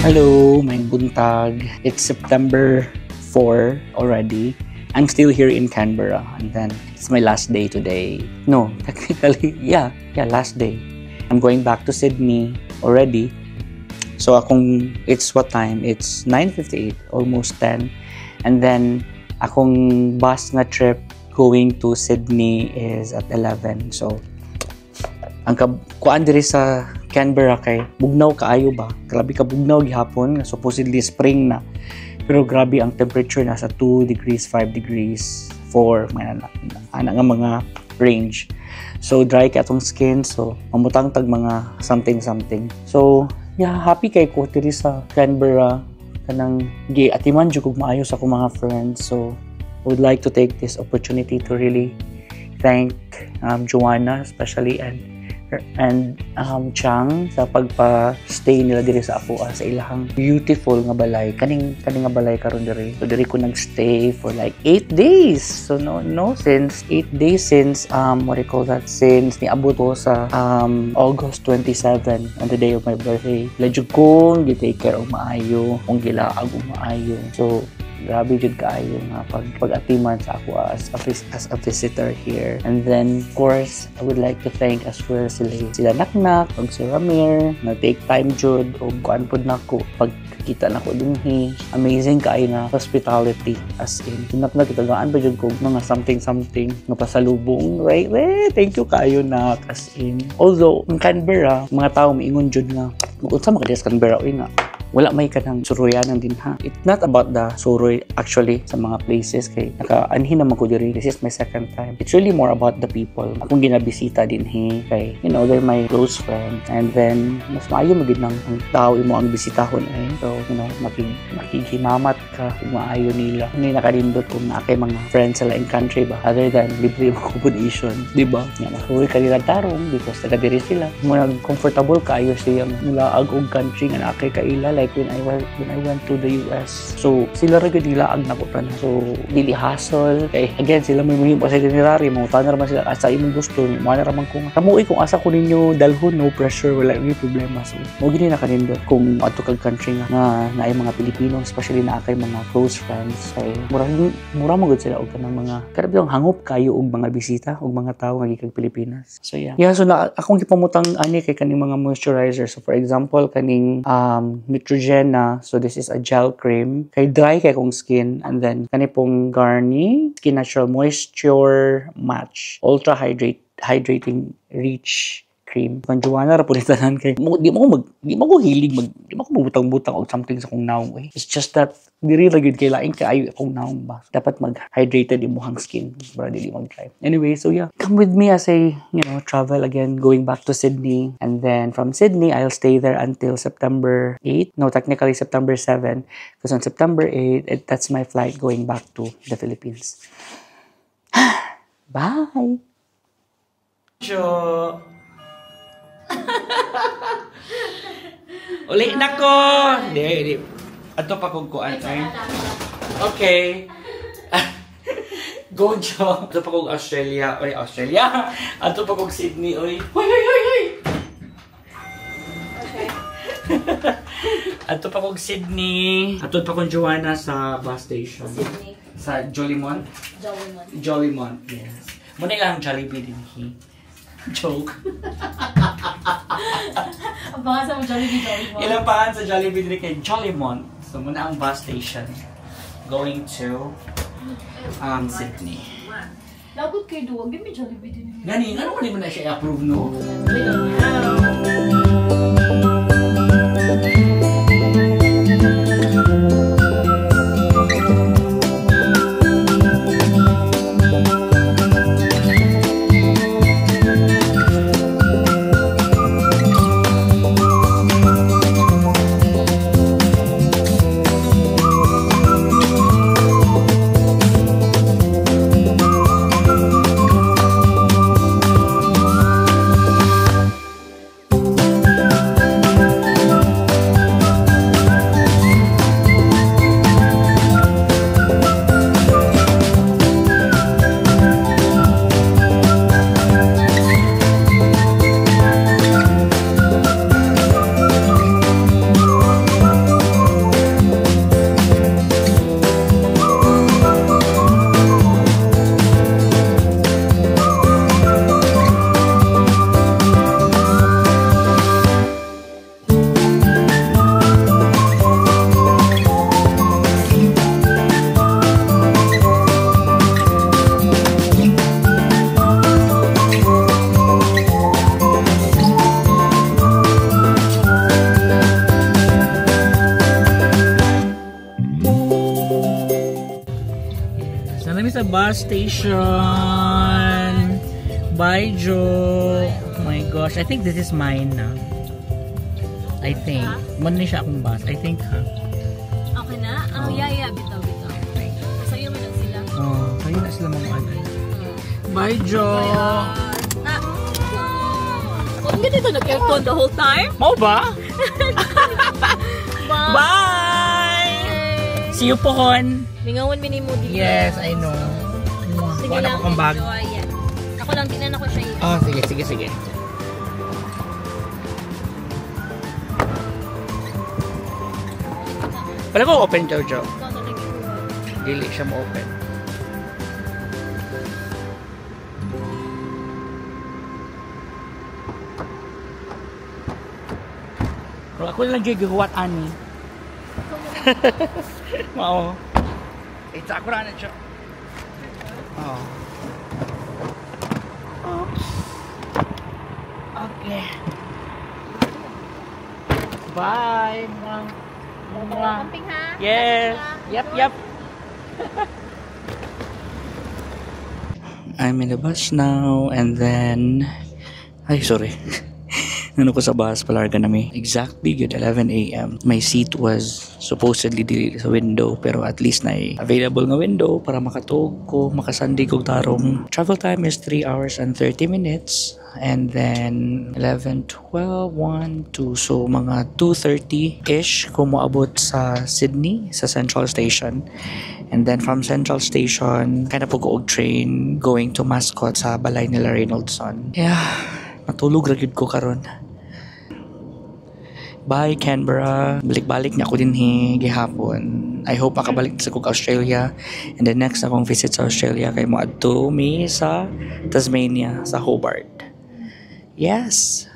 Hello, may buntag. It's September 4 already. I'm still here in Canberra and then it's my last day today. No, technically, yeah, last day. I'm going back to Sydney already. So it's what time? It's 9:58, almost 10. And then akong bus na trip going to Sydney is at 11. So ang kuan diri sa Canberra kay bugnaw kaayo ba? Grabe ka bugnaw gihapon, supposedly spring na. Pero grabe ang temperature nasa 2 degrees, 5 degrees, 4 ana nga mga range. So dry ka atong skin, so mamutang tag mga something. So yeah, happy kay ko diri sa Canberra kanang giatiman jud kog maayo sa akong mga friends. So I would like to take this opportunity to really thank Joanna especially and Chang sa pagpa-stay nila diri sa ako sa ilahang beautiful nga balay kaning nga balay karon diri. So diri ko nagstay for like 8 days. So since 8 days since what do you call that, since niabot ko sa August 27 on the day of my birthday. Ladyo kong gi-take care og maayo, kung gilaag og maayo. So grabe jud kaayo nga pag-atiman sa ako as a visitor here. And then of course I would like to thank as well sila Naknak ug si Ramir na take time jud og kuan pud nako pagkita nako dinhi. Amazing kaayo nga hospitality, as in Naknak kitagaan pa jud ko mga something nga pasalubong, right? Thank you kaayo na, as in. Although in Canberra mga tao miingon jud nga unsa man ka sa Canberra uy nga wala may kanang suruyanan din ha. It's not about the suroy actually sa mga places kay nakaanhin naman ko diri. This is my second time. It's really more about the people. Akong ginabisita din kay they're my close friend, and then mas maayo magid nang ang tao imo ang bisitahon so makikimamat ka kung maayo nila. Hindi nakalindot kung na kay mga friends sila in country ba other than libre mo accommodation, di ba? Nga nasuroy ka nila tarong because taga diri sila. Mga comfortable kaayo siyang mulaag og country nga nakay kaila. Like when I went to the US. So sila ra gyud nilaag na ko na. So dili hassle kay again sila may muhim sa itinerary mo tanar man sila asa imong gusto mo na raman ko kamuoy kung asa ko ninyo dalhon, no pressure, wala any problema. So mo gini na kanindot kung adto kag country nga naay mga Pilipino, especially na kay mga close friends kay mura mo gud sila og kanang mga karabang hangop kayo og mga bisita og mga tawo nga gikag Pilipinas. So yeah so na akong gipamutang ani kay kaning mga moisturizer. So for example kaning Neutrogena. So this is a gel cream. Kay dry kay kong skin. And then kanipong Garnier Skin Natural Moisture Match Ultra Hydrating Rich Cream. Kung Joanna ra pud tanan kay di mo ko hilig di mo ko butang-butang og something sa kong naong way. It's just that diri ra gyud kay laing kaayo akong naong ba. Dapat mag-hydrated imong skin para dili mag-dry. Anyway, so yeah, come with me as I travel again going back to Sydney, and then from Sydney I'll stay there until September 8. No, technically September 7 because on September 8 that's my flight going back to the Philippines. Bye. Jo. Uli na ko. Di. Ato pa kong kuan. Okay. Go, Jo. Ato pa kong Australia. Ato pa kong Sydney. Hoy. Okay. Ato pa kong Sydney. Ato pa kong Joanna sa bus station. Sydney. Sa Jolimont? Jolimont, yes. Muna yung Jollibee din. Joke. Ang pangalan mo Jollibee. Ilang pangalan sa Jollibee din kay Jolimont. So muna ang bus station going to Sydney. Lagot kayo doon. Give me Jollibee din. Gani, ano mo na siya i-approve, no? bus station. Bye, Joe. Oh my gosh, I think this is mine na. I think. Muna siya akong bus. I think, ha? Okay na? Yeah. Bitaw. Sa'yo mo lang sila. Sa'yo na sila mga ano. Bye, Joe. Huwag ka dito nag-aircon the whole time? Mau ba? Bye! Bye! See you pohon. Mingawan minimo dito. Yes, I know. Sige Wala lang. ko kang bag. Ako lang, tinan ako siya. Sige. Wala ko open, Jojo. Dili siya mo-open. Pero ako lang gigahuat ani. Mao. It's ako na siya. Oh. Oops. Okay. Bye. Camping ha? Yes. Yep. I'm in the bus now and then ay sorry. Ano ko sa bus palarga nami. Exactly good 11 a.m. My seat was supposedly dili sa window pero at least na available nga window para makatug ko, makasandig ko tarong. Travel time is 3 hours and 30 minutes and then 11, 12, 1, 2 so mga 2:30-ish ko moabot sa Sydney sa Central Station. And then from Central Station, kind of po ko og train going to Mascot sa balay nila Reynoldson. Yeah, matulog ra gyud ko karon. Bye Canberra. Balik-balik na ako din gihapon. I hope makabalik sa kog Australia. And the next akong visit sa Australia kay mo adto mi sa Tasmania, sa Hobart. Yes.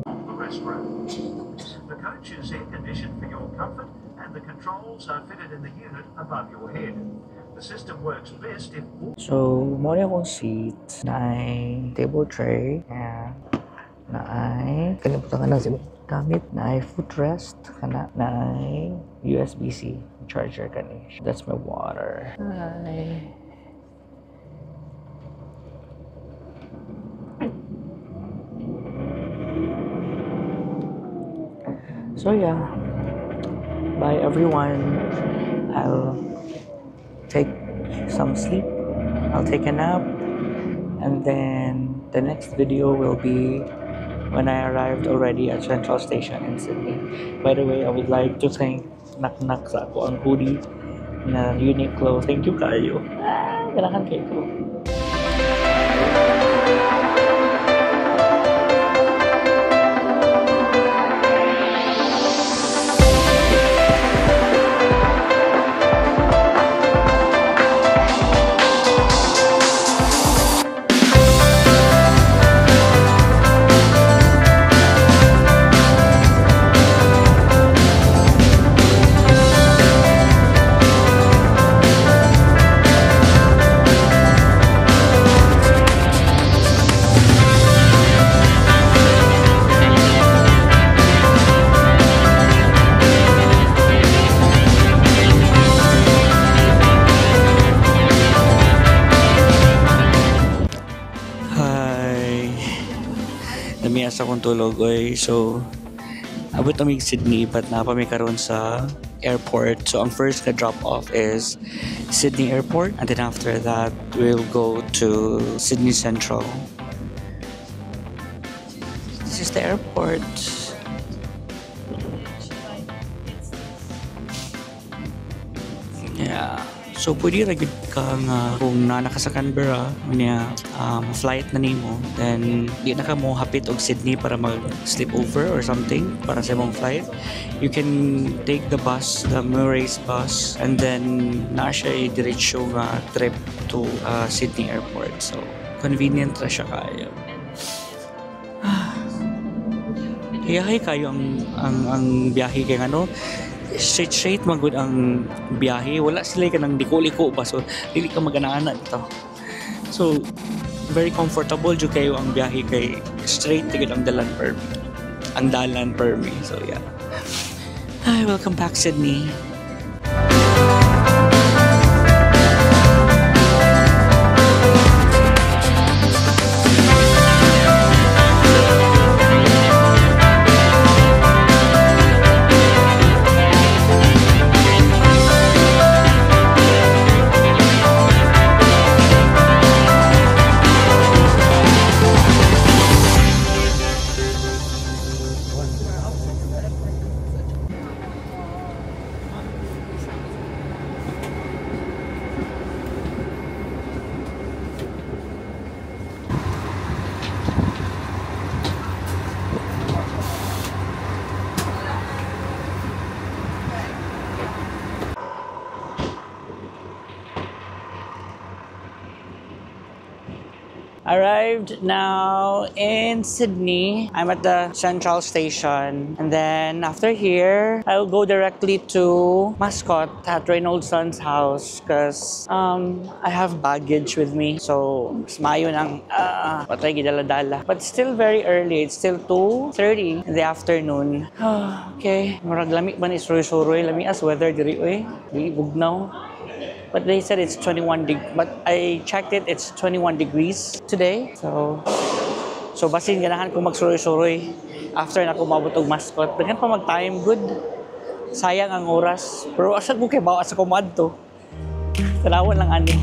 The restaurant. The coach is air-conditioned for your comfort and the controls are fitted in the unit above your head. The system works best if all So, mo na akong seat na ay table tray na ay kalimutan ka na si gamit na ay footrest kana na ay USB-C charger kani. That's my water. Hi. So yeah, bye everyone. I'll take some sleep. I'll take a nap, and then the next video will be when I arrived already at Central Station in Sydney. By the way, I would like to thank Nak sa ako ang hoodie na Uniqlo. Thank you kayo. Ganahan kayo ko. Namiyas akong tulog oy. So abot kami Sydney but napami karon sa airport. So ang first na drop off is Sydney Airport and then after that we'll go to Sydney Central. This is the airport. Yeah. So pwede ra gid ka nga kung naka sa Canberra niya flight na nimo then di na ka mo hapit og Sydney para mag sleep over or something para sa imong flight. You can take the bus, the Murray's bus and then na siya diretso nga trip to Sydney Airport. So convenient ra siya kayo. Hiyahay kayo ang biyahe kay ano straight magud ang biyahe, wala sila ka nang liko-liko ba so dili ka magana-ana dito. So very comfortable jud kayo ang biyahe kay straight tigid ang dalan per me. So yeah. Hi, welcome back, Sydney. Arrived now in Sydney. I'm at the Central Station. And then after here, I'll go directly to Mascot at Reynolds Son's house because I have baggage with me. So, mas mayo ng patay gidala-dala. But still very early. It's still 2:30 in the afternoon. Okay. Murag lami ba ni suroy-suroy? Lami as weather diri oy. Di bugnaw. But they said it's 21 but I checked it, it's 21 degrees today. So basin ganahan ko magsuroy-suroy after na ko mabot og Mascot. Daghan pa mag-time good. Sayang ang oras. Pero asa ko kay bawa sa kumadto. Tanawan lang ani.